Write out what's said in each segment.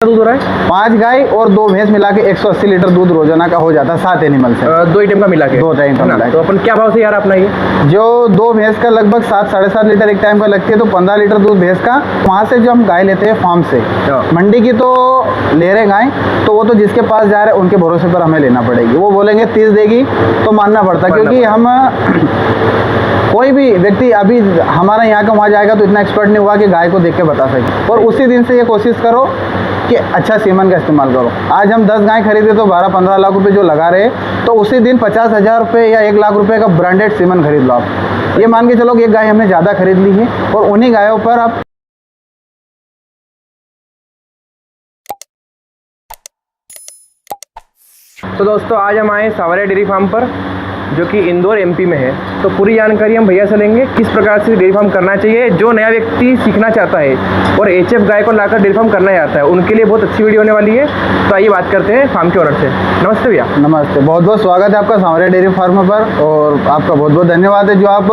दूध हो रहा है? 5 गाय और 2 भैंस मिला के 180 लीटर दूध रोजाना का हो जाता है 7 एनिमल से। 2 टाइम का मिला के? 2 टाइम का मिला के। तो अपन क्या भाव से यार अपना ये? जो 2 भैंस का लगभग 7-7.5 लीटर एक टाइम का लगती है, तो 15 लीटर दूध भैंस का। वहाँ से जो हम गाय लेते हैं फार्म से, मंडी की तो ले रहे गाय, तो वो तो जिसके पास जा रहे हैं उनके भरोसे पर हमें लेना पड़ेगी। वो बोलेंगे 30 देगी तो मानना पड़ता, क्योंकि हम कोई भी व्यक्ति अभी हमारा यहाँ का वहाँ जाएगा तो इतना एक्सपर्ट नहीं हुआ कि गाय को देख के बता सके। और उसी दिन से ये कोशिश करो कि अच्छा सीमन का इस्तेमाल करो। आज हम 10 गाय खरीदे तो 12-15 लाख रुपए जो लगा रहे, तो उसी दिन 50,000 रुपये या 1 लाख रुपए का ब्रांडेड सीमन खरीद लो आप। ये मान के चलो कि एक गाय हमने ज़्यादा खरीद ली है और उन्हीं गायों पर आप तो दोस्तों आज हम आए सावरिया डेयरी फार्म पर, जो कि इंदौर एमपी में है। तो पूरी जानकारी हम भैया से लेंगे किस प्रकार से डेयरी फार्म करना चाहिए। जो नया व्यक्ति सीखना चाहता है और एचएफ गाय को लाकर डेयरी फार्म करना चाहता है, उनके लिए बहुत अच्छी वीडियो होने वाली है। तो आइए बात करते हैं फार्म के ओनर से। नमस्ते भैया। नमस्ते, बहुत बहुत स्वागत है आपका सावरिया डेयरी फार्म पर, और आपका बहुत बहुत धन्यवाद है जो आप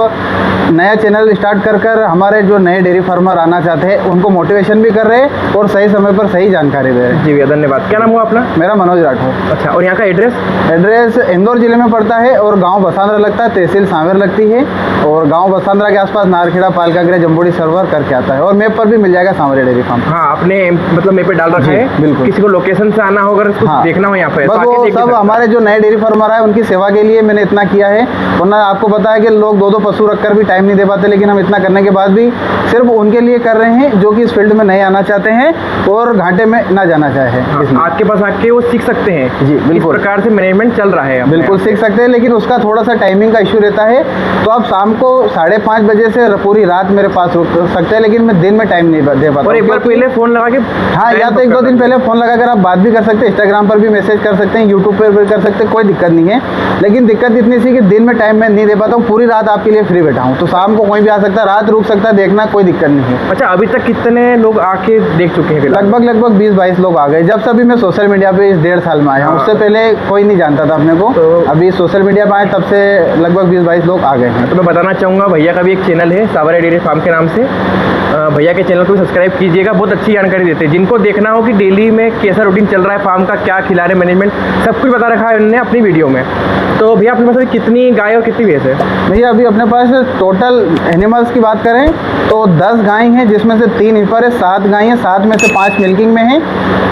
नया चैनल स्टार्ट कर हमारे जो नए डेयरी फार्मर आना चाहते हैं उनको मोटिवेशन भी कर रहे हैं और सही समय पर सही जानकारी दे रहे हैं। जी भैया धन्यवाद। क्या नाम हुआ अपना? मेरा मनोज राठौर। अच्छा, और यहाँ का एड्रेस इंदौर जिले में पड़ता है और गांव बसांद्रा लगता है, तहसील सांवेर लगती है, और गांव बसांद्रा के आसपास नारखेड़ा, पालकागृह, जम्बोड़ी सर्वर करके आता है। और मैप पर भी मिल जाएगा सावरिया डेयरी फार्म। हाँ, आपने मतलब मैप पे डाल रखा है। बिल्कुल। किसी को लोकेशन से आना होगा, कुछ देखना हो यहाँ पे, बस वो सब हमारे जो नए डेयरी फार्मर है उनकी सेवा के लिए मैंने इतना किया है। वरना आपको पता है कि लोग 2-2 पशु रखकर भी टाइम नहीं दे पाते, लेकिन हम इतना करने के बाद भी सिर्फ उनके लिए कर रहे हैं जो कि इस फील्ड में नए आना चाहते हैं और घाटे में ना जाना चाहे। आपके पास आके वो सीख सकते हैं। जी बिल्कुल, इस प्रकार से मैनेजमेंट चल रहा है। बिल्कुल सीख सकते हैं, लेकिन उसका थोड़ा सा टाइमिंग का इशू रहता है। तो आप शाम को 5:30 बजे से पूरी रात मेरे पास रुक सकते हैं, लेकिन मैं दिन में टाइम नहीं दे पाता। और एक बार पहले फोन लगा के, हाँ, या तो 1-2 दिन पहले फोन लगाकर आप बात भी कर सकते हैं, इंस्टाग्राम पर भी मैसेज कर सकते हैं, यूट्यूब पर भी कर सकते हैं, कोई दिक्कत नहीं है। लेकिन दिक्कत इतनी सी कि दिन में टाइम मैं नहीं दे पाता हूँ, पूरी रात आपके लिए फ्री बैठा हूँ। तो शाम को कोई भी आ सकता है, रात रुक सकता है, देखना कोई दिक्कत नहीं है। अच्छा, अभी तक कितने लोग आके देख चुके हैं? लगभग 20-22 लोग आ गए। जब से अभी मैं सोशल मीडिया पे इस 1.5 साल में आया हूँ, उससे पहले कोई नहीं जानता था अपने को। तो अभी सोशल मीडिया पे आए तब से लगभग 20-22 लोग आ गए हैं। तो मैं बताना चाहूँगा, भैया का भी एक चैनल है सावरिया डेयरी फार्म के नाम से। भैया के चैनल को भी सब्सक्राइब कीजिएगा, बहुत अच्छी जानकारी देते हैं। जिनको देखना हो कि डेली में कैसा रूटीन चल रहा है फार्म का, क्या खिला रहे मैनेजमेंट, सब कुछ बता रखा है उन्होंने अपनी वीडियो में। तो भैया अपने पास कितनी गाय और कितनी भैंस है? भैया अभी अपने पास टोटल एनिमल्स की बात करें तो 10 गाय हैं, जिसमें से 3 हीपर है, 7 गाय हैं, 7 में से 5 मिल्किंग में हैं,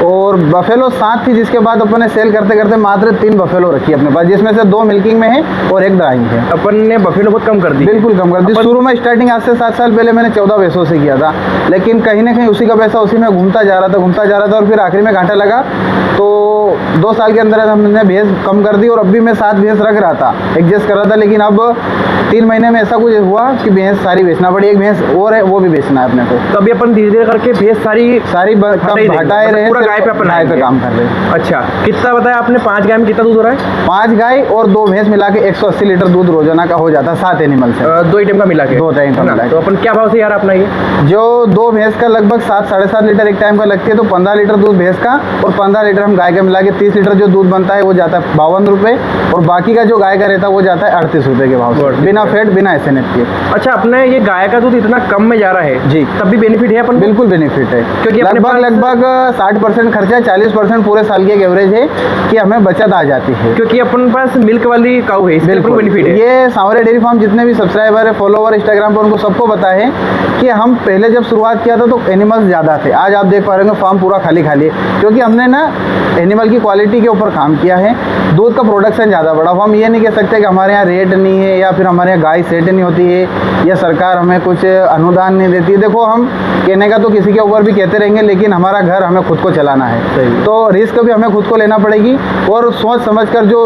और बफेलो 7 थी, जिसके बाद अपन ने सेल करते करते मात्र 3 बफेलो रखी है अपने पास, जिसमें से 2 मिल्किंग में है और 1 ड्राइंग है। अपन ने बफेलो बहुत कम कर दी? बिल्कुल कम कर दी। शुरू में स्टार्टिंग आज से 7 साल पहले मैंने 14 भैंसों से किया था, लेकिन कहीं ना कहीं उसी का पैसा उसी में घूमता जा रहा था और फिर आखिर में घाटा लगा। तो 2 साल के अंदर हमने भैंस कम कर दी और अब भी मैं 7 भैंस रख रहा था, एडजस्ट कर रहा था। लेकिन अब 3 महीने में ऐसा कुछ हुआ कि भैंस सारी बेचना पड़ी। एक भैंस और है, वो भी बेचना है अपने को। तो अभी अपन धीरे धीरे करके भैंस सारी हटाए रहे, पूरा गाय पे अपन गाय पे काम कर रहे हैं। अच्छा, कितना बताया आपने? 5 गाय में कितना दूध हो रहा है? 5 गाय और 2 भैंस मिला के 180 लीटर दूध रोजाना का हो जाता है 7 एनिमल से। 2 टाइम का मिला के? 2 टाइम का मिला के। तो अपन क्या भाव से यार अपना ये? जो 2 भैंस का लगभग 7-7.5 लीटर एक टाइम का लगती है, तो 15 लीटर दूध भैंस का और 15 लीटर हम गाय का मिला के 30 लीटर जो दूध बनता है वो जाता है 52 रुपये, और बाकी का जो गाय का रहता है वो जाता है 38 रुपये के भाव से, बिना फैट बिना एसएनएफ के। अच्छा, अपने ये गाय का दूध इतना कम में जा रहा है जी, तब भी बेनिफिट है अपन? बिल्कुल बेनिफिट है, क्योंकि लगभग 60% खर्चा, 40% पूरे साल की एक एवरेज है कि हमें बचत आ जाती है, क्योंकि अपन पास मिल्क वाली काऊ है। बिल्कुल बेनिफिट है। ये सावरिया डेयरी फार्म जितने भी सब्सक्राइबर है, फॉलोवर इंस्टाग्राम पर, उनको सबको पता है कि हम पहले जब शुरुआत किया था तो एनिमल्स ज़्यादा थे। आज आप देख पा रहे होंगे फार्म पूरा खाली है, क्योंकि हमने ना एनिमल की क्वालिटी के ऊपर काम किया है। दूध का प्रोडक्शन ज़्यादा बढ़ा। हम ये नहीं कह सकते कि हमारे यहाँ रेट नहीं है या फिर हमारे यहाँ गाय सेट नहीं होती है या सरकार हमें कुछ अनुदान नहीं देती है। देखो, हम कहने का तो किसी के ऊपर भी कहते रहेंगे, लेकिन हमारा घर हमें खुद को चलाना है, तो रिस्क भी हमें खुद को लेना पड़ेगी और सोच समझ कर जो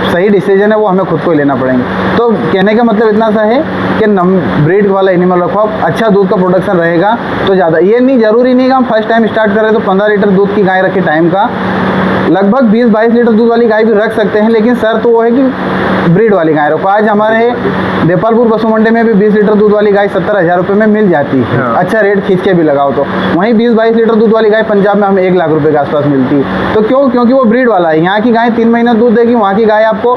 सही डिसीजन है वो हमें खुद को लेना पड़ेंगे। तो कहने का मतलब इतना सा है कि ब्रीड वाला एनिमल रखो आप, अच्छा दूध का प्रोडक्शन रहेगा तो ज़्यादा। ये नहीं, ज़रूरी नहीं कि हम फर्स्ट टाइम स्टार्ट कर रहे तो 15 लीटर दूध की गाय रखें टाइम का। लगभग 20-22 लीटर दूध वाली गाय भी रख सकते हैं, लेकिन शर्त वो है कि ब्रीड वाली गाय रखो। आज हमारे देपालपुर बसु मंडी में भी 20 लीटर दूध वाली गाय 70,000 रुपये में मिल जाती है। हाँ। अच्छा रेट खींच के भी लगाओ तो। वहीं 20-22 लीटर दूध वाली गाय पंजाब में हमें 1 लाख रुपए के आसपास मिलती है। तो क्यों? क्योंकि वो ब्रीड वाला है। यहाँ की गाय 3 महीना दूध देगी, वहाँ की गाय आपको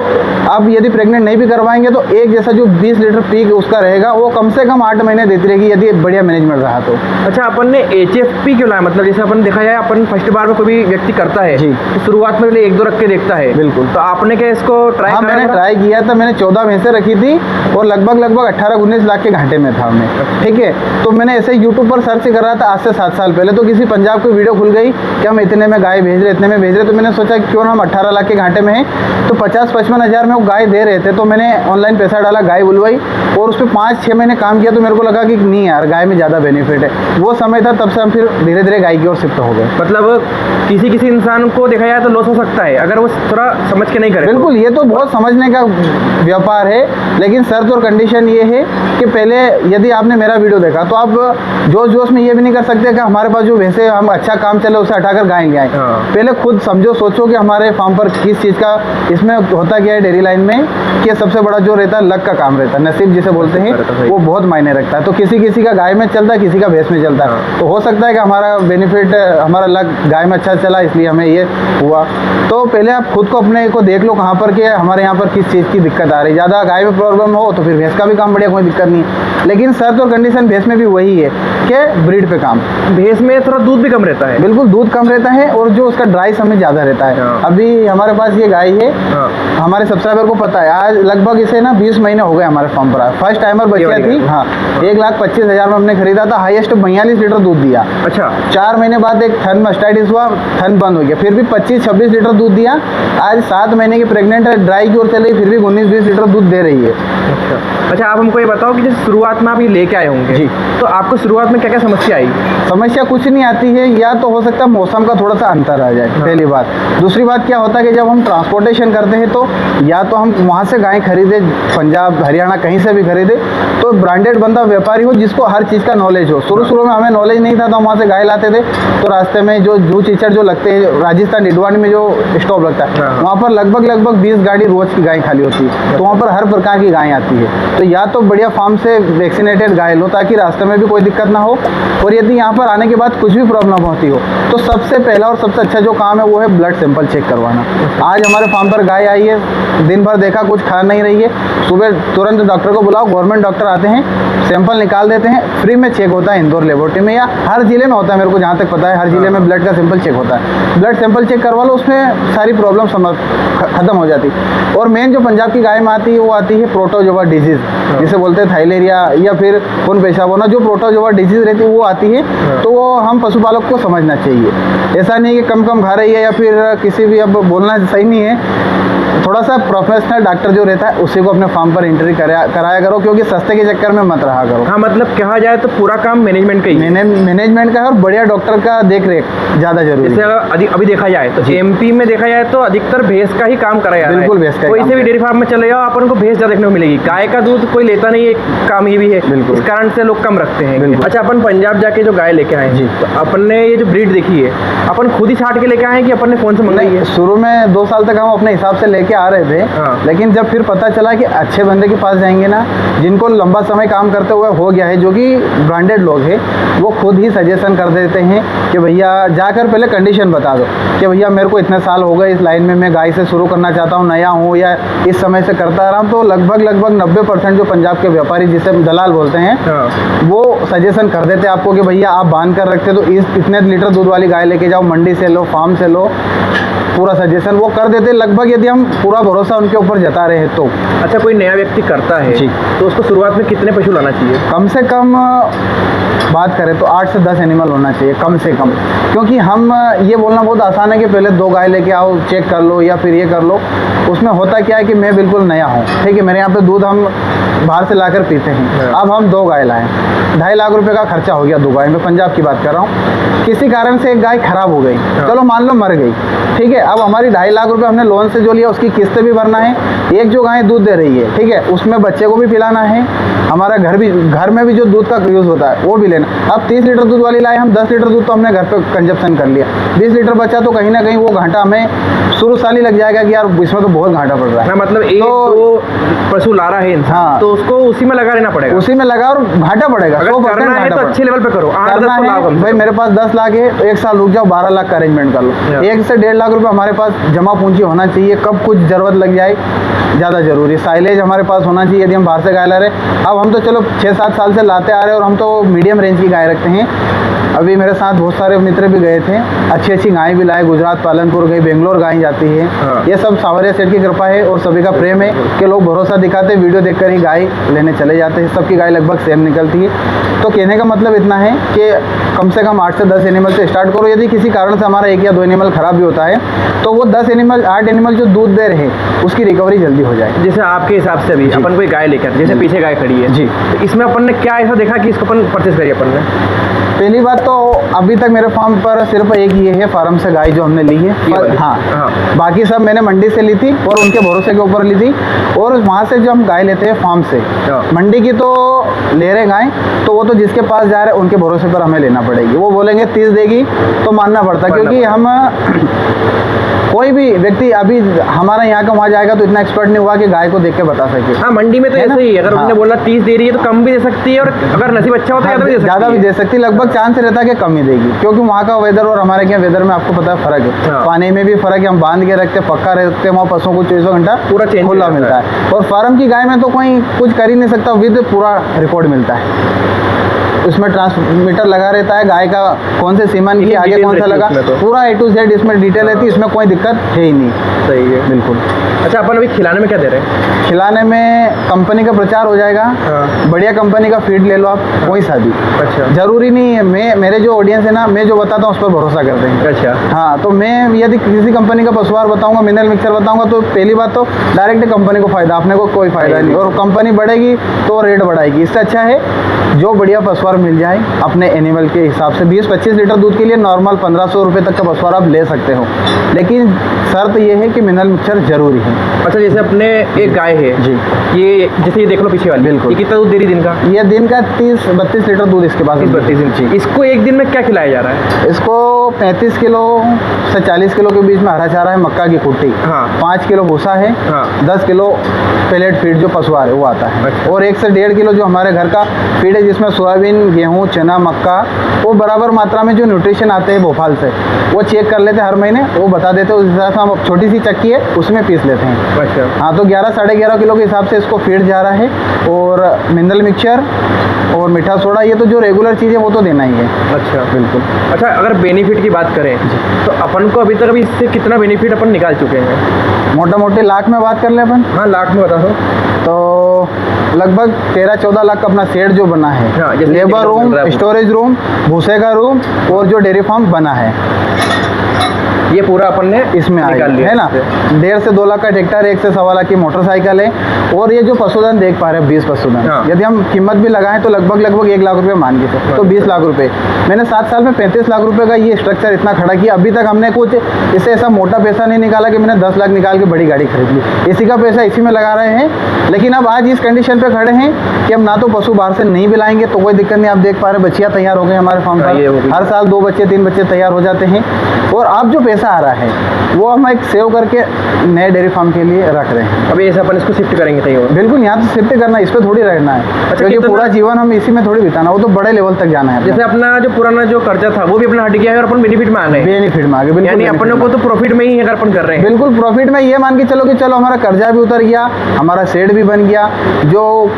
आप यदि प्रेग्नेंट नहीं भी करवाएंगे तो एक जैसा जो 20 लीटर पीक उसका रहेगा वो कम से कम 8 महीने देती रहेगी, यदि बढ़िया मैनेजमेंट रहा तो। अच्छा, अपन ने HFP क्यों लाया? मतलब जैसे अपन देखा जाए, अपन फर्स्ट बार में कोई भी व्यक्ति करता है जी। तो शुरुआत में 1-2 रख के देखता है। बिल्कुल। तो आपने क्या इसको ट्राई हाँ, मैंने ट्राई किया था। मैंने 14 भैंसें रखी थी और लगभग 18-19 लाख के घाटे में था मैं। ठीक है, तो मैंने ऐसे यूट्यूब पर सर्च कर रहा था आज से 7 साल पहले। तो किसी पंजाब की वीडियो खुल गई कि हम इतने में गाय भेज रहे, इतने में भेज रहे। तो मैंने सोचा क्यों ना हम 18 लाख के घाटे में हैं, तो 50-55 हज़ार में वो गाय दे रहे थे। तो मैंने ऑनलाइन पैसा डाला, गाय बुलवाई और उस पर 5-6 महीने काम किया। तो मेरे को लगा कि नहीं यार, गाय में ज़्यादा बेनिफिट है। वो समय था, तब से हम फिर धीरे धीरे गाय की ओर शिफ्ट हो गए। मतलब किसी इंसान को देखा जाए तो लॉस हो सकता है अगर वो थोड़ा समझ के नहीं करे। बिल्कुल, ये तो बहुत समझने का व्यापार है, लेकिन शर्त और कंडीशन ये है कि पहले यदि आपने मेरा वीडियो देखा तो आप जोश में ये भी नहीं कर सकते कि हमारे पास जो भैंसे हम अच्छा काम चले उसे हटाकर गाय ले आए। हाँ। पहले खुद समझो, सोचो कि हमारे फार्म पर किस चीज़ का, इसमें होता क्या है डेयरी लाइन में कि सबसे बड़ा जो रहता है लक का काम रहता है, नसीब जिसे बोलते हैं, वो बहुत मायने रखता है। तो किसी का गाय में चलता है, किसी का भैंस में चलता है। तो हो सकता है कि हमारा बेनिफिट, हमारा लक गाय में अच्छा चला, इसलिए हमें ये हुआ। तो पहले आप खुद को अपने को देख लो कहाँ पर कि हमारे यहाँ पर किस चीज़ की दिक्कत आ रही है। ज़्यादा गाय में प्रॉब्लम हो तो फिर भैंस का भी काम बढ़िया, कोई दिक्कत नहीं है। लेकिन शर्त और कंडीशन भैंस में भी वही है कि ब्रीड पे काम। भैंस में थोड़ा दूध भी कम रहता है। बिल्कुल, दूध कम रहता है और जो उसका ड्राई समय ज़्यादा रहता है। हाँ। अभी हमारे पास ये गाय है, हाँ। हमारे सब्सक्राइबर को पता है, आज लगभग इसे ना 20 महीने हो गए हमारे फार्म पर। फर्स्ट टाइमर बचिया थी। हाँ, 1,25,000 में हमने खरीदा था। हाईएस्ट 42 लीटर दूध दिया। अच्छा। 4 महीने बाद एक थन मास्टाइटिस हुआ, थन बंद हो गया, फिर भी 25-26 लीटर दूध दिया। आज 7 महीने की प्रेग्नेंट है, ड्राई की ओर चल रही, फिर भी 19-20 लीटर दूध दे रही है। अच्छा, आप हमको ये बताओ कि जैसे शुरुआत में आप ये लेके आए होंगे जी, तो आपको शुरुआत में क्या क्या समस्या आई? समस्या कुछ नहीं आती है, या तो हो सकता है मौसम का थोड़ा सा अंतर आ जाए। हाँ। पहली बात। दूसरी बात क्या होता है कि जब हम ट्रांसपोर्टेशन करते हैं तो या तो हम वहाँ से गाय खरीदे, पंजाब हरियाणा कहीं से भी खरीदे, तो ब्रांडेड बंदा व्यापारी हो जिसको हर चीज़ का नॉलेज हो। शुरू में हमें नॉलेज नहीं था तो हम वहाँ से गाय लाते थे। तो रास्ते में जो जू चीचड़ जो लगते हैं, राजस्थान डिडवानी में जो स्टॉप लगता है, हाँ। वहाँ पर लगभग 20 गाड़ी रोज की गाय खाली होती है। तो वहाँ पर हर प्रकार की गाय आती है। तो या तो बढ़िया फार्म से वैक्सीनेटेड गाय लो ताकि रास्ते में भी कोई दिक्कत ना हो, और यदि यहाँ पर आने के बाद कुछ भी प्रॉब्लम होती हो तो सबसे पहला और सबसे अच्छा जो काम है वो है ब्लड सैंपल चेक करवाना। आज हमारे फार्म पर गाय आई है, दिन भर देखा कुछ खा नहीं रही है, सुबह तुरंत डॉक्टर को बुलाओ, गवर्नमेंट डॉक्टर आते हैं, सैंपल निकाल देते हैं, फ्री में चेक होता है इंदौर लेबोरेटरी में, या हर जिले में होता है, मेरे को जहाँ तक पता है हर जिले में ब्लड का सैंपल चेक होता है। ब्लड सैंपल चेक करवा लो, उसमें सारी प्रॉब्लम खत्म हो जाती। और मेन जो पंजाब की गाय में आती है वो आती है प्रोटोजोआ डिजीज़, जिसे बोलते हैं थाइलेरिया या फिर खून पेशाब होना। जो प्रोटोजोआ डिजीज़ रहती है वो आती है, तो वो हम पशुपालक को समझना चाहिए। ऐसा नहीं है कि कम खा रही है या फिर किसी भी, अब बोलना सही नहीं है, थोड़ा सा प्रोफेशनल डॉक्टर जो रहता है उसी को अपने फार्म पर एंट्री कराया करो, क्योंकि सस्ते के चक्कर में मत रहा करो। हाँ, मतलब कहा जाए तो पूरा काम मैनेजमेंट का ही है। मैनेजमेंट का है और बढ़िया डॉक्टर का देख रेख ज़्यादा जरूरी जैसे है। अभी देखा जाए तो MP में देखा जाए तो अधिकतर भैंस का ही काम कराया जा रहा है। बिल्कुल, भैंस का ही कोई काम से भी डेयरी फार्म में चले जाओ, अपन को भैंस ज़्यादा देखने को मिलेगी। गाय का दूध कोई लेता नहीं है, काम ये भी है। बिल्कुल। इस कारण से लोग कम रखते हैं। बिल्कुल। अच्छा, अपन पंजाब जाके जो गाय लेके आए जी। तो अपन ने ये जो ब्रीड देखी है, अपन खुद ही छाट के लेके आए कि अपन ने फोन से मंगाई है? शुरू में 2 साल तक हम अपने हिसाब से लेके आ रहे थे। हाँ। लेकिन जब फिर पता चला कि अच्छे बंदे के पास जाएंगे ना, जिनको लंबा समय काम करते हुए हो गया है, जो कि ब्रांडेड लोग हैं, वो खुद ही सजेशन कर देते हैं कि भैया जाकर पहले कंडीशन बता दो कि भैया मेरे को इतने साल हो गए इस लाइन में, मैं गाय से शुरू करना चाहता हूँ, नया हूँ या इस समय से करता रहा हूँ। तो लगभग 90% जो पंजाब के व्यापारी, जिसे दलाल बोलते हैं, हाँ। वो सजेशन कर देते हैं आपको कि भैया आप बांध कर रखते तो इतने लीटर दूध वाली गाय लेके जाओ, मंडी से लो, फार्म से लो, पूरा सजेशन वो कर देते लगभग, यदि हम पूरा भरोसा उनके ऊपर जता रहे हैं तो। अच्छा, कोई नया व्यक्ति करता है जी, तो उसको शुरुआत में कितने पशु लाना चाहिए? कम से कम बात करें तो 8 से 10 एनिमल होना चाहिए कम से कम। क्योंकि हम ये बोलना बहुत आसान है कि पहले 2 गाय लेके आओ, चेक कर लो या फिर ये कर लो। उसमें होता क्या है कि मैं बिल्कुल नया हूँ, ठीक है, मेरे यहाँ पे दूध हम बाहर से लाकर पीते हैं। अब हम 2 गाय लाएँ, 2.5 लाख रुपए का खर्चा हो गया 2 गाय में, पंजाब की बात कर रहा हूँ। किसी कारण से एक गाय खराब हो गई, चलो मान लो मर गई, ठीक है, अब हमारी 2.5 लाख रुपए हमने लोन से जो लिया उसकी किस्तें भी भरना है, एक जो गाय दूध दे रही है, ठीक है, उसमें बच्चे को भी पिलाना है, हमारा घर में भी जो दूध का यूज़ होता है वो भी लेना। अब 30 लीटर दूध वाली लाए हम, 10 लीटर दूध तो हमने घर पे कंजप्शन कर लिया, 20 लीटर बचा तो कहीं ना कहीं वो घाटा हमें शुरू साल ही लग जाएगा कि यार इसमें तो बहुत घाटा पड़ रहा है। मतलब एक तो पशु ला रहा है इंसान, हाँ, तो उसको उसी में लगा लेना पड़ेगा, उसी में लगा और घाटा पड़ेगा। अगर करना है तो अच्छे लेवल पे करो। करना है भाई, मेरे पास 10 लाख है, 1 साल रुक जाओ, 12 लाख का अरेंजमेंट कर लो। 1 से 1.5 लाख रुपए हमारे पास जमा पूंजी होना चाहिए, कब कुछ जरूरत लग जाए ज़्यादा जरूरी। साइलेज हमारे पास होना चाहिए यदि हम बाहर से गाय ला रहे। अब हम तो चलो 6-7 साल से लाते आ रहे हैं और हम तो मीडियम रेंज की गाय रखते हैं। अभी मेरे साथ बहुत सारे मित्र भी गए थे, अच्छी अच्छी गाय भी लाए, गुजरात पालनपुर गई, बेंगलोर गाय जाती है। हाँ। ये सब सावरिया सेठ की कृपा है और सभी का प्रेम है कि लोग भरोसा दिखाते, वीडियो देखकर ही गाय लेने चले जाते हैं। सबकी गाय लगभग सेम निकलती है। तो कहने का मतलब इतना है कि कम से कम 8 से 10 एनिमल से स्टार्ट करो। यदि किसी कारण से हमारा 1 या 2 एनिमल खराब भी होता है तो वो 10 एनिमल 8 एनिमल जो दूध दे रहे उसकी रिकवरी जल्दी हो जाए। जैसे आपके हिसाब से अभी अपन कोई गाय लेकर, जैसे पीछे गाय खड़ी है जी, तो इसमें अपन ने क्या ऐसा देखा कि इसको अपन परचेस करिए अपन ने? पहली बात तो अभी तक मेरे फार्म पर सिर्फ एक ये है फार्म से गाय जो हमने ली है। हाँ, बाकी सब मैंने मंडी से ली थी और उनके भरोसे के ऊपर ली थी। और वहाँ से जो हम गाय लेते हैं फार्म से, मंडी की तो ले रहे गाय, तो वो तो जिसके पास जा रहे हैं उनके भरोसे पर हमें लेना पड़ेगी। वो बोलेंगे 30 देगी तो मानना पड़ता, क्योंकि हम कोई भी व्यक्ति अभी हमारा यहाँ का वहाँ जाएगा तो इतना एक्सपर्ट नहीं हुआ कि गाय को देख के बता सके। हाँ, मंडी में तो ऐसा ही है, अगर उन्होंने बोला 30 दे रही है तो कम भी दे सकती है, और अगर नसीब अच्छा होता है ज़्यादा भी दे सकती है। लगभग चांस रहता है कि कम ही देगी, क्योंकि वहाँ का वेदर और हमारे यहाँ वेदर में आपको पता है फ़र्क है। हाँ। पानी में भी फ़र्क है, हम बांध के रखते पक्का रहते हैं, वहाँ पशुओं को 24 घंटा पूरा चेंज खुला मिलता है। और फार्म की गाय में तो कोई कुछ कर ही नहीं सकता, विद पूरा रिकॉर्ड मिलता है। उसमें ट्रांसमीटर लगा रहता है, गाय का कौन से सीमन की आगे कौन सा लगा, पूरा A to Z इसमें डिटेल रहती है। इसमें कोई दिक्कत है ही नहीं। सही है, बिल्कुल। अच्छा, अपन अभी खिलाने में क्या दे रहे हैं? खिलाने में कंपनी का प्रचार हो जाएगा। बढ़िया कंपनी का फीड ले लो आप, कोई सा भी। अच्छा, जरूरी नहीं है, मेरे जो ऑडियंस है ना, मैं जो बताता हूँ उस पर भरोसा करते हैं। अच्छा, हाँ, तो मैं यदि किसी कंपनी का पशुआहार बताऊंगा, मिनरल मिक्सर बताऊंगा, तो पहली बात तो डायरेक्ट कंपनी को फायदा, अपने को कोई फायदा नहीं। और कंपनी बढ़ेगी तो रेट बढ़ाएगी। इससे अच्छा है जो बढ़िया पशुआहार मिल जाए अपने एनिमल के हिसाब से। 20-25 लीटर दूध के लिए नॉर्मल 1500 रुपये तक का पशुआहार आप ले सकते हो, लेकिन शर्त ये है कि मिनरल मिक्सर जरूरी है। अच्छा, जैसे अपने एक गाय है जी, ये जैसे ये देख लो पीछे वाली, बिल्कुल। ये कितना दूध दे रही दिन का? ये दिन का 30-32 लीटर दूध इसके पास। 30-32 इंच। इसको एक दिन में क्या खिलाया जा रहा है? इसको 35 किलो से 40 किलो के बीच में हरा चारा है, मक्का की कुट्टी, हाँ, 5 किलो भूसा है, हाँ, 10 किलो पेलेट फीड जो पशुआहार है वो आता है। अच्छा। और 1 से 1.5 किलो जो हमारे घर का फीड है, जिसमें सोयाबीन, गेहूँ, चना, मक्का, वो बराबर मात्रा में जो न्यूट्रिशन आते हैं भोपाल से, वो चेक कर लेते हैं हर महीने, वो बता देते हैं। उस हिसाब से हम छोटी सी चक्की है उसमें पीस लेते हैं। अच्छा, हाँ, तो 11-11.5 किलो के हिसाब से इसको फीड जा रहा है। और मिनरल मिक्सचर और मीठा सोडा, ये तो जो रेगुलर चीज़ है वो तो देना ही है। अच्छा, बिल्कुल। अच्छा, अगर बेनिफिट की बात करें तो अपन को अभी तक अभी इससे कितना बेनिफिट अपन निकाल चुके हैं? मोटा मोटी लाख में बात कर ले अपन। हाँ, लाख में बता दो। तो लगभग 13-14 लाख का अपना शेड जो बना है, हाँ, जैसे लेबर रूम, स्टोरेज रूम, भूसे का रूम और जो डेयरी फार्म बना है, ये पूरा अपन ने इसमें निकाल लिया है ना। 1.5 से 2 लाख का ट्रैक्टर है, 1 से 1.25 लाख की मोटरसाइकिल है। और ये जो पशुधन देख पा रहे हैं 20 पशुधन, हाँ। यदि हम कीमत भी लगाएं तो लगभग 1 लाख रुपए मान के तो 20 लाख रुपए। मैंने 7 साल में 35 लाख रुपए का ये स्ट्रक्चर इतना खड़ा किया। अभी तक हमने कुछ इससे ऐसा मोटा पैसा नहीं निकाला कि मैंने 10 लाख निकाल के बड़ी गाड़ी खरीद ली। इसी का पैसा इसी में लगा रहे हैं। लेकिन अब आज इस कंडीशन पे खड़े हैं कि हम ना तो पशु बाहर से नहीं भी लाएंगे तो कोई दिक्कत नहीं। आप देख पा रहे बच्चियाँ तैयार हो गए हमारे फार्म पर, हर साल 2 बच्चे 3 बच्चे तैयार हो जाते हैं। और अब जो पैसा आ रहा है वो हम एक सेव करके नए डेयरी फार्म के लिए रख रहे हैं। अभी ऐसे अपन इसको शिफ्ट करेंगे कहीं और? बिल्कुल, यहाँ से शिफ्ट करना, इस पर थोड़ी रहना है। अच्छा, क्योंकि पूरा जीवन हम इसी में थोड़ी बिताना, वो तो बड़े लेवल तक जाना है। जैसे अपना जो पुराना जो कर्जा था वो भी अपना हट गया है और अपन बेनिफिट में आ गए। बेनिफिट में आ गए, यानी अपनों को तो प्रॉफिट में ही अगर अपन कर रहे हैं। बिल्कुल प्रॉफिट में। ये मान के चलो कि चलो हमारा कर्जा भी उतर गया, हमारा शेड भी बन गया, जो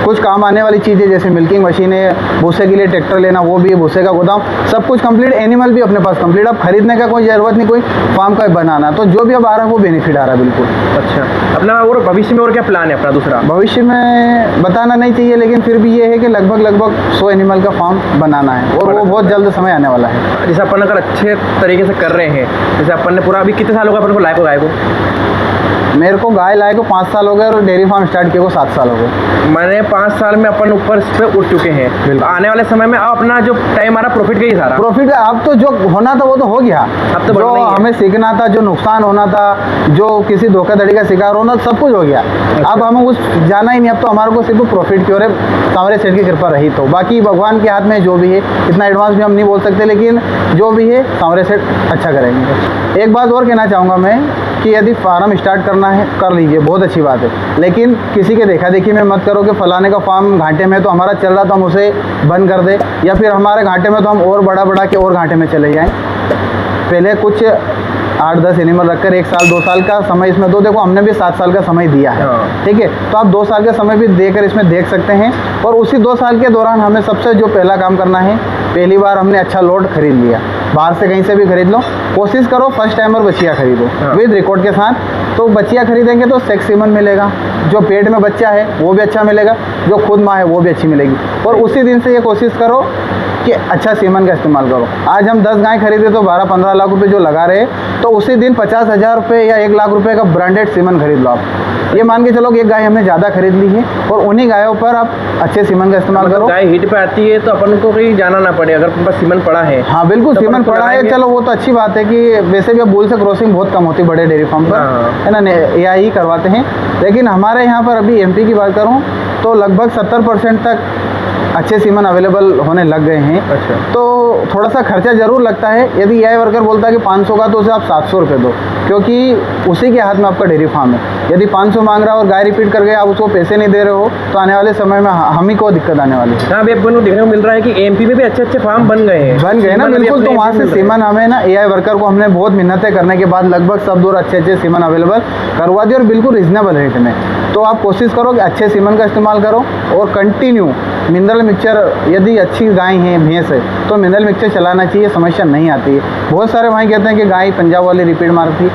कुछ काम आने वाली चीज़ें जैसे मिल्किंग मशीन है, भूसे के लिए ट्रैक्टर लेना वो भी है, भूसे का गोदाम, सब कुछ कंप्लीट। एनिमल भी अपने पास कंप्लीट। अब खरीदने का कोई ज़रूरत नहीं, कोई फार्म का बनाना। तो जो भी अब आ रहा है वो बेनिफिट आ रहा है। बिल्कुल। अच्छा, अपना और भविष्य में और क्या प्लान है अपना दूसरा? भविष्य में बताना नहीं चाहिए, लेकिन फिर भी ये है कि लगभग 100 एनिमल का फार्म बनाना है और वो बहुत जल्द समय आने वाला है। जैसे अपन अगर अच्छे तरीके से कर रहे हैं, जैसे अपन ने पूरा अभी कितने साल हो गए अपन को लाए को गाय को? मेरे को गाय लाए को 5 साल हो गए और डेयरी फार्म स्टार्ट किए को 7 साल हो गए। मैंने 5 साल में अपन ऊपर इस पे उठ चुके हैं। आने वाले समय में अब अपना जो टाइम आ रहा प्रॉफिट का ही सारा। प्रॉफिट अब तो जो होना था वो तो हो गया। अब तो जो बढ़ना ही है। हमें सीखना था, जो नुकसान होना था, जो किसी धोखाधड़ी का शिकार होना, सब कुछ हो गया। अब हमें कुछ जाना ही नहीं, अब तो हमारे को सिर्फ प्रॉफिट की ओर है, सांवरे सेठ की कृपा रही तो। बाकी भगवान के हाथ में जो भी है, इतना एडवांस भी हम नहीं बोल सकते, लेकिन जो भी है सांवरे सेठ अच्छा करेंगे। एक बात और कहना चाहूँगा मैं कि यदि फार्म स्टार्ट करना है कर लीजिए, बहुत अच्छी बात है, लेकिन किसी के देखा देखी में मत करो कि फलाने का फार्म घाटे में तो हमारा चल रहा तो हम उसे बंद कर दे, या फिर हमारे घाटे में तो हम और बड़ा के और घाटे में चले जाएं। पहले कुछ 8-10 एनिमल रखकर 1 साल 2 साल का समय इसमें दो। देखो हमने भी 7 साल का समय दिया है, ठीक है, तो आप 2 साल का समय भी देकर इसमें देख सकते हैं। और उसी 2 साल के दौरान हमें सबसे जो पहला काम करना है, पहली बार हमने अच्छा लोड खरीद लिया, बाहर से कहीं से भी खरीद लो, कोशिश करो फर्स्ट टाइमर बच्चियाँ खरीदो विद रिकॉर्ड के साथ। तो बच्चियाँ खरीदेंगे तो सेक्स सीमन मिलेगा, जो पेट में बच्चा है वो भी अच्छा मिलेगा, जो खुद माँ है वो भी अच्छी मिलेगी। और उसी दिन से ये कोशिश करो कि अच्छा सीमन का इस्तेमाल करो। आज हम 10 गाय खरीदे तो 12-15 लाख रुपए जो लगा रहे, तो उसी दिन 50,000 रुपये या 1 लाख रुपए का ब्रांडेड सीमन खरीद लो आप। ये मान के चलो कि एक गाय हमने ज़्यादा खरीद ली है, और उन्हीं गायों पर आप अच्छे सीमन का इस्तेमाल करो। गाय हिट पे आती है तो अपन को कहीं जाना ना पड़े, अगर अपन पास सीमन पड़ा है। हाँ बिल्कुल, तो सीमन अपन को पड़ा है, लगाएंगे। चलो वो तो अच्छी बात है कि वैसे भी अब बुल से क्रॉसिंग बहुत कम होती है बड़े डेयरी फार्म पर, हाँ। है ना, AI ही करवाते हैं। लेकिन हमारे यहाँ पर अभी MP की बात करूँ तो लगभग 70% तक अच्छे सीमन अवेलेबल होने लग गए हैं। अच्छा। तो थोड़ा सा खर्चा ज़रूर लगता है। यदि AI वर्कर बोलता है कि 500 का, तो उसे आप 700 रुपये दो, क्योंकि उसी के हाथ में आपका डेयरी फार्म है। यदि 500 मांग रहा है और गाय रिपीट कर गए, आप उसको पैसे नहीं दे रहे हो, तो आने वाले समय में हम ही को दिक्कत आने वाली है। हाँ, अभी अपन को देखने को मिल रहा है कि MP में भी अच्छे फार्म बन गए हैं। बन गए ना, सीमन अभी बिल्कुल। तो अपने वहाँ MP से में मिल रहे हैं। सीमन हमें ना AI वर्कर को हमने बहुत मिन्नतें करने के बाद लगभग सब दूर अच्छे सीमन अवेलेबल करवा दिए, और बिल्कुल रिजनेबल रेट में। तो आप कोशिश करो कि अच्छे सीमन का इस्तेमाल करो, और कंटिन्यू मिनरल मिक्सचर, यदि अच्छी गाय है, भैंस है, तो मिनरल मिक्सचर चलाना चाहिए, समस्या नहीं आती है। बहुत सारे भाई कहते हैं कि गाय पंजाब वाली रिपीट मारती,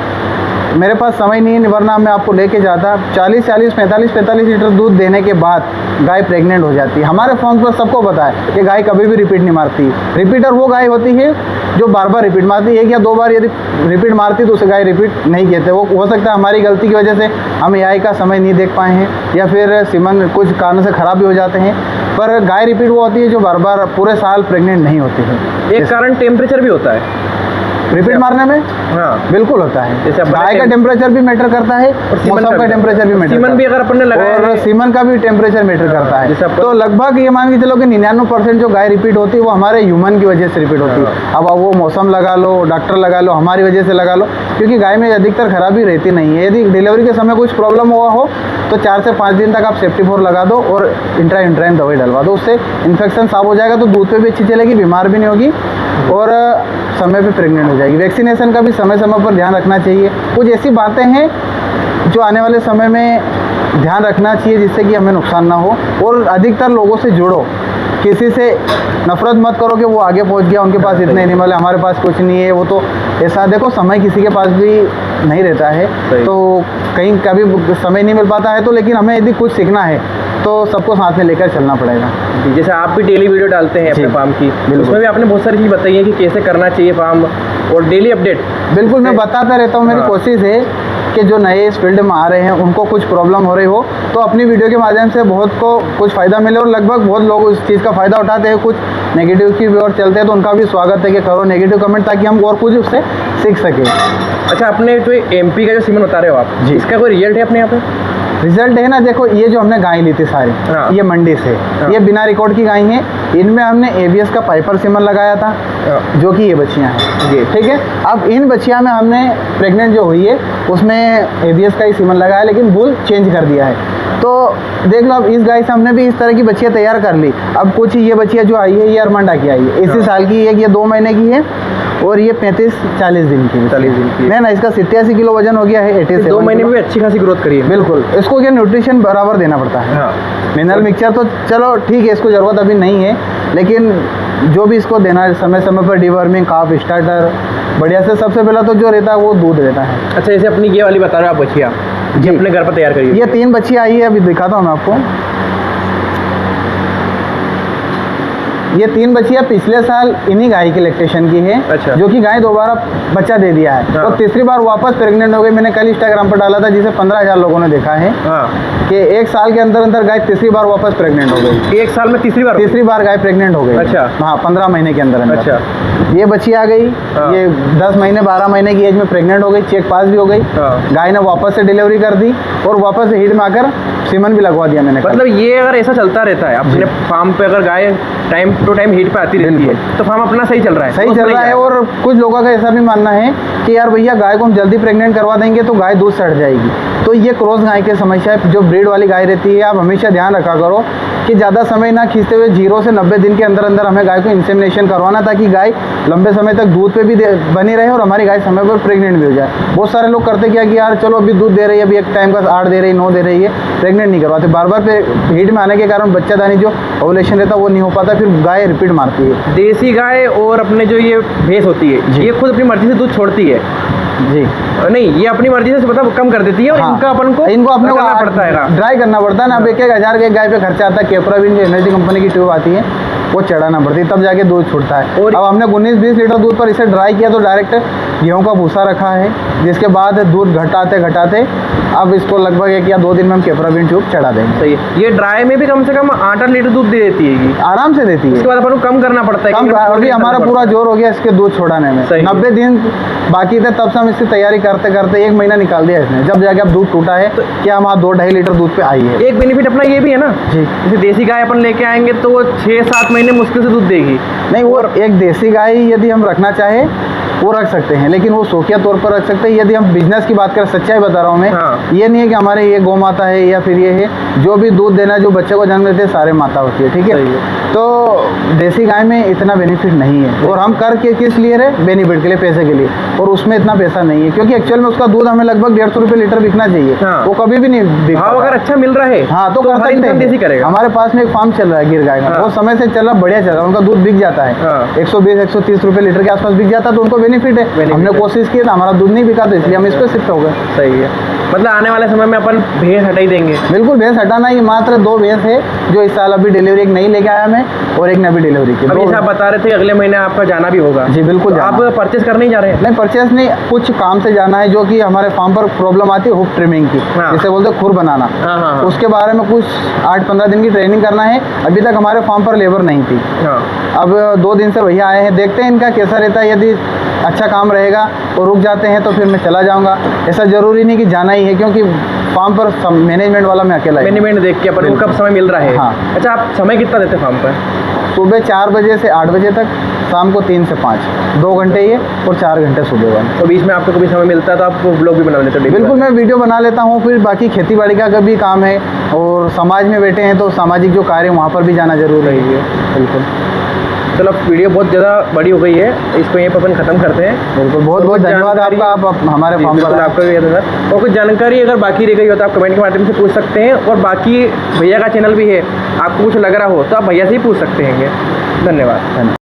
मेरे पास समय नहीं है, वरना मैं आपको लेके जाता। 40-40, 45-45 लीटर दूध देने के बाद गाय प्रेग्नेंट हो जाती है। हमारे फॉर्म पर सबको पता है कि गाय कभी भी रिपीट नहीं मारती। रिपीटर वो गाय होती है जो बार बार रिपीट मारती है। 1 या 2 बार यदि रिपीट मारती तो उसे गाय रिपीट नहीं कहते। वो हो सकता है हमारी गलती की वजह से हम AI का समय नहीं देख पाए हैं, या फिर सीमन कुछ कारण से ख़राब भी हो जाते हैं। पर गाय रिपीट वो होती है जो बार बार पूरे साल प्रेग्नेंट नहीं होती है। एक कारण टेम्परेचर भी होता है रिपीट मारने में हाँ, बिल्कुल होता है। जैसे अपन गाय का टेम्परेचर भी मैटर करता है, और सीमन मौसम का टेम्परेचर भी मैटर सीमन भी अगर अपन ने लगाया और है, सीमन का भी टेम्परेचर मैटर करता जैसे है। अपन- तो लगभग ये मान के चलो कि 99% जो गाय रिपीट होती है वो हमारे ह्यूमन की वजह से रिपीट होती है। अब वो मौसम लगा लो, डॉक्टर लगा लो, हमारी वजह से लगा लो, क्योंकि गाय में अधिकतर खराबी रहती नहीं है। यदि डिलीवरी के समय कुछ प्रॉब्लम हुआ हो तो 4 से 5 दिन तक आप सेफ्टी 4 लगा दो और इंट्राइन दवाई डलवा दो, उससे इन्फेक्शन साफ हो जाएगा, तो दूध पे भी अच्छी चलेगी, बीमार भी नहीं होगी, और समय पे प्रेग्नेंट हो जाएगी। वैक्सीनेशन का भी समय समय पर ध्यान रखना चाहिए। कुछ ऐसी बातें हैं जो आने वाले समय में ध्यान रखना चाहिए, जिससे कि हमें नुकसान ना हो। और अधिकतर लोगों से जुड़ो, किसी से नफरत मत करो कि वो आगे पहुंच गया, उनके पास इतने एनिमल है, हमारे पास कुछ नहीं है। वो तो ऐसा, देखो समय किसी के पास भी नहीं रहता है, तो कहीं कभी समय नहीं मिल पाता है। तो लेकिन हमें यदि कुछ सीखना है तो सबको साथ में लेकर चलना पड़ेगा। जैसे आप भी डेली वीडियो डालते हैं अपने जी, फार्म की, बिल्कुल। उसमें भी आपने बहुत सारी चीज़ बताई है कि कैसे करना चाहिए फार्म, और डेली अपडेट। बिल्कुल, मैं बताता रहता हूँ। मेरी हाँ। कोशिश है कि जो नए इस फील्ड में आ रहे हैं उनको कुछ प्रॉब्लम हो रही हो तो अपनी वीडियो के माध्यम से बहुत को कुछ फ़ायदा मिले, और लगभग बहुत लोग उस चीज़ का फ़ायदा उठाते हैं। कुछ नेगेटिव की ओर चलते हैं तो उनका भी स्वागत है कि करो नेगेटिव कमेंट, ताकि हम और कुछ उससे सीख सकें। अच्छा, अपने जो MP का जो सीमन बता रहे हो आप, जी। इसका कोई रिजल्ट है अपने यहाँ पे? रिजल्ट है ना, देखो ये जो हमने गाय ली थी सारी, हाँ। ये मंडी से, हाँ। ये बिना रिकॉर्ड की गाय है। इनमें हमने ABS का पाइपर सीमन लगाया था, हाँ। जो कि ये बच्चियाँ हैं, जी। ठीक है। अब इन बच्चियाँ में हमने प्रेग्नेंट जो हुई है उसमें ABS का ही सीमन लगाया, लेकिन बुल चेंज कर दिया है। तो देख लो, अब इस गाय से हमने भी इस तरह की बच्चियाँ तैयार कर ली। अब कुछ ये बच्चियाँ जो आई है ये अरमंडा की आई है, इसी साल की, एक ये 2 महीने की है, और ये 35-40 दिन की 40 दिन की है। नहीं ना, इसका 87 किलो वजन हो गया है, 87 2 महीने किलो। में भी अच्छी खासी ग्रोथ करी है। बिल्कुल, इसको क्या न्यूट्रिशन बराबर देना पड़ता है। हाँ, मिनरल मिक्सचर तो चलो ठीक है, इसको ज़रूरत अभी नहीं है, लेकिन जो भी इसको देना है समय समय पर, डिवर्मिंग, काफ स्टार्टर, बढ़िया से। सबसे पहला तो जो रहता है वो दूध रहता है। अच्छा, जैसे अपनी ये वाली बता रहे हो आप बछिया, जी। ये अपने घर पर तैयार करिए। ये 3 बच्चियाँ आई है, अभी दिखाता हूँ मैं आपको। ये 3 बच्चियाँ पिछले साल इन्हीं गाय की लैक्टेशन की है। अच्छा। जो कि गाय दोबारा बच्चा दे दिया है। हाँ। तो तीसरी बार वापस प्रेग्नेंट हो गई। मैंने कल इंस्टाग्राम पर डाला था, जिसे 15,000 लोगों ने देखा है हाँ, कि 1 साल के अंदर अंदर गाय तीसरी बार वापस प्रेग्नेंट हो गई। 1 साल में तीसरी बार? तीसरी बार गाय प्रेग्नेंट हो गई। अच्छा। हाँ, 15 महीने के अंदर अंदर। अच्छा। ये बच्ची आ गई। हाँ। ये 10 महीने 12 महीने की एज में प्रेग्नेंट हो गई, चेक पास भी हो गई। हाँ। गाय ने वापस से डिलीवरी कर दी और वापस से हीट में आकर सीमन भी लगवा दिया मैंने कल। मतलब ये अगर ऐसा चलता रहता है अपने फार्म पे, अगर गाय टाइम टू टाइम हीट पे आती रहती है तो फार्म अपना सही चल रहा है? सही चल रहा है। और कुछ लोगों का ऐसा भी मानना है कि यार भैया गाय को हम जल्दी प्रेग्नेंट करवा देंगे तो गाय दूध सड़ जाएगी। तो ये क्रॉस गाय की समस्या है। जो ब्रीड वाली गाय रहती है, आप हमेशा ध्यान रखा करो कि ज़्यादा समय ना खींचते हुए 0 से 90 दिन के अंदर अंदर हमें गाय को इंसेमिनेशन करवाना, ताकि गाय लंबे समय तक दूध पे भी बनी रहे और हमारी गाय समय पर प्रेग्नेंट भी हो जाए। बहुत सारे लोग करते क्या कि यार चलो अभी दूध दे रही है, अभी एक टाइम का 8 दे रही है, 9 दे रही है, प्रेग्नेंट नहीं करवाते। बार बार हीट में आने के कारण बच्चादानी जो ओवुलेशन रहता है वो नहीं हो पाता, फिर गाय रिपीट मारती है। देसी गाय और अपने जो ये भैंस होती है, जी। ये खुद अपनी मर्जी से दूध छोड़ती है? जी नहीं, ये अपनी मर्जी से मतलब कम कर देती है और हाँ। इनका अपन को इनको अपने करना पड़ता है। ड्राई करना पड़ता है ना। अब 1-1 हज़ार के गाय पे खर्चा आता है। केपराविन जो एनर्जी कंपनी की ट्यूब आती है वो चढ़ाना पड़ती है, तब जाके दूध छूटता है। और अब हमने 19-20 लीटर दूध पर इसे ड्राई किया तो डायरेक्ट गेहूं का भूसा रखा है, जिसके बाद दूध घटाते घटाते अब इसको लगभग 1 या 2 दिन में हम केपराविन ट्यूब चढ़ा देंगे। सही है। ये ड्राई में भी कम से कम 8-8 लीटर दूध दे देती है? आराम से देती है। उसके बाद अपन को कम करना पड़ता है? कम अभी हमारा पूरा जोर हो गया इसके दूध छोड़ाने में। सही है। 90 दिन बाकी थे, तब से हम इसकी तैयारी करते करते 1 महीना निकाल दिया इसने। जब जाके अब दूध टूटा है कि हम 2-2.5 लीटर दूध पे आई है। एक बेनिफिट अपना ये भी है ना जी। जैसे देसी गाय अपन लेके आएंगे तो वो 6-7 महीने मुश्किल से दूध देगी। नहीं, वो एक देसी गाय यदि हम रखना चाहें वो रख सकते हैं, लेकिन वो शौकिया तौर पर रख सकते हैं। यदि हम बिजनेस की बात करें, सच्चाई बता रहा हूँ मैं। हाँ। ये नहीं है कि हमारे ये गौ माता है या फिर ये है, जो भी दूध देना, जो बच्चे को जन्म देते हैं, सारे माता होती है। ठीक सही है। है। तो देसी गाय में इतना बेनिफिट नहीं है, और हम कर के किस लिए रहे? बेनिफिट के लिए, पैसे के लिए, और उसमें इतना पैसा नहीं है, क्योंकि एक्चुअल में उसका दूध हमें लगभग 150 रुपये लीटर बिकना चाहिए। हाँ। वो कभी भी नहीं बिक भाव पाता। अगर अच्छा मिल रहा है हाँ तो कर हर सकते इंसान देसी हैं। करेगा। हमारे पास में एक फार्म चल रहा है गिर गाय का, हाँ। वो समय से चल रहा, बढ़िया चल रहा है, उनका दूध बिक जाता है। हाँ। 120-130 रुपये लीटर के आसपास बिक जाता है, तो उनको बेनिफिट है। हमने कोशिश की था, हमारा दूध नहीं बिका, तो इसलिए हम इस पर शिफ्ट हो गए। सही है। मतलब आने वाले समय में अपन भैंस हटा ही देंगे? बिल्कुल, भैंस हटाना ही। मात्र 2 भैंस है जो इस साल अभी डिलीवरी, एक नई लेके आया मैं और एक ने अभी डिलीवरी की। अब दो- जैसे आप बता रहे थे अगले महीने आपका जाना भी होगा? जी बिल्कुल तो जाना आप है। परचेस करने ही जा रहे हैं? नहीं, परचेस नहीं, कुछ काम से जाना है, जो कि हमारे फार्म पर प्रॉब्लम आती है हुक ट्रिमिंग की, हाँ। जिसे बोलते हैं खुर बनाना। हाँ, हाँ, हाँ। उसके बारे में कुछ 8-15 दिन की ट्रेनिंग करना है। अभी तक हमारे फार्म पर लेबर नहीं थी। हाँ। अब 2 दिन से भैया आए हैं, देखते हैं इनका कैसा रहता है। यदि अच्छा काम रहेगा और रुक जाते हैं तो फिर मैं चला जाऊंगा। ऐसा ज़रूरी नहीं कि जाना ही है, क्योंकि फार्म पर मैनेजमेंट वाला मैं अकेला ही हूँ। मैनेजमेंट देख के अपन को कब समय मिल रहा है? हाँ। अच्छा, आप समय कितना देते हैं फार्म पर? सुबह 4 बजे से 8 बजे तक, शाम को 3 से 5, 2 घंटे ये और 4 घंटे सुबह वाले। तो बीच में आपको कभी समय मिलता है तो आप ब्लॉग भी बना लेते हो? बिल्कुल, मैं वीडियो बना लेता हूँ। फिर बाकी खेती बाड़ी का कभी काम है, और समाज में बैठे हैं तो सामाजिक जो कार्य वहाँ पर भी जाना जरूरी है। बिल्कुल। चलो, वीडियो बहुत ज़्यादा बड़ी हो गई है, इसको यहीं पर अपन खत्म करते हैं। बिल्कुल, बहुत बहुत धन्यवाद जानकारी- आपका, आप हमारे जी, फार्म बिल्कुल पर आए। आपका भी धन्यवाद। और कुछ जानकारी अगर बाकी रह गई हो तो आप कमेंट के माध्यम से पूछ सकते हैं, और बाकी भैया का चैनल भी है, आपको कुछ लग रहा हो तो आप भैया से ही पूछ सकते हैं। धन्यवाद।